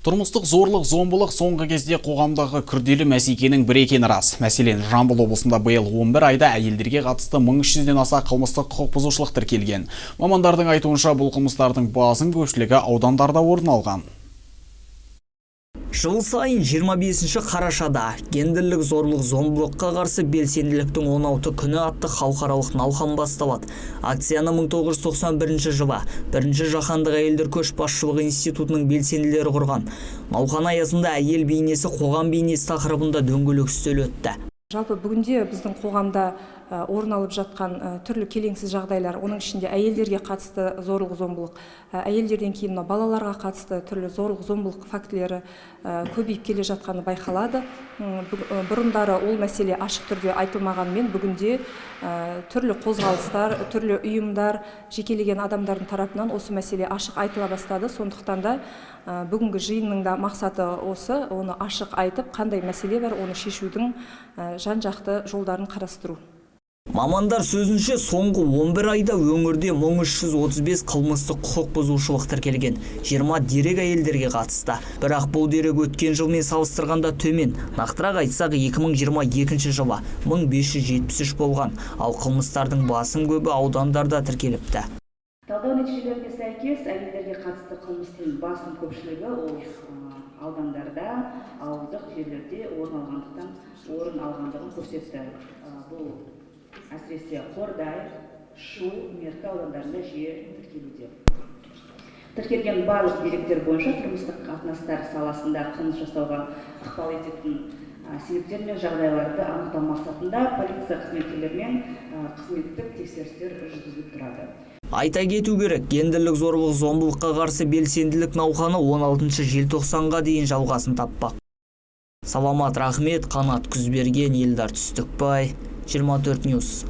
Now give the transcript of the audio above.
Тұрмыстық зорлық-зомбылық соңғы кезде қоғамдағы күрделі мәселенің бірі екені рас. Мәселен, Жамбыл облысында биыл 11 айда әйелдерге қатысты 1300-ден аса қылмыстық құқық бұзушылық тіркелген. Мамандардың айтуынша бұл қылмыстардың басым көпшілігі аудандарда орын алған. Жыл сайын 25 қарашада гендерлік зорлық-зомбылыққа қарсы белсенділіктің 16 күні атты халықаралық науқан басталады. Акцияны 1991 жылы Бірінші жаһандық әйелдер көшбасшылығы институтының белсенділері құрған. Науқан аясында әйел бейнесі қоғам бейнесі тақырыбында дөңгелек үстел өтті. Жалпы бүгінде біздің қоғамда орын алып жатқан түрлі келеңсіз жағдайлар, оның ішінде әйелдерге қатысты зорлық-зомбылық, әйелдерден кейін балаларға қатысты түрлі зорлық-зомбылық фактілері көбейіп келе жатқаны байқалады. Бұрындары ол мәселе ашық түрде айтылмағанмен, бүгінде түрлі қозғалыстар, түрлі ұйымдар, жекелеген адамдардың тарапынан осы мәселе ашық айтыла бастады. Сондықтан да бүгінгі жиынның да мақсаты осы, оны ашық айтып, қандай мәселе бар, оны шешудің жан-жақты жолдарын қарастыру. Мамандар сөзінше соңғы 11 айда өңірде 1335 қылмыстық құқық бұзушылық тіркелген, 20 дерек әйелдерге қатысты. Бірақ бұл дерек өткен жылмен салыстырғанда төмен. Нақтырақ айтсақ 2022 жылы 1573 болған, ал қылмыстардың басым көбі аудандарда тіркеліпті. Талдау нәтижелеріне сәйкес, әйелдерге қатысты қылмыстың басым көпшілігі ол аудандарда, ауылдық жерлерде орын алғандығын көрсетті. Бұл әсіресе Қордай, Шу, Меркі аудандарында жиі тіркелуде. Тіркелген барлық деректер бойынша тұрмыстық қатынастар саласында қылмыс жасауға ықпал ететін себептер мен жағдайларды анықтау мақсатында полиция қызметкерлерімен қызметтік тексерістер жүргізіліп тұрады. Айта кету керек, гендерлік зорлық-зомбылыққа қарсы белсенділік науқаны 16 желтоқсанға дейін жалғасын таппақ. Саламат Рахмет, Қанат Күзберген, Елдар Түстікбай, 24 News.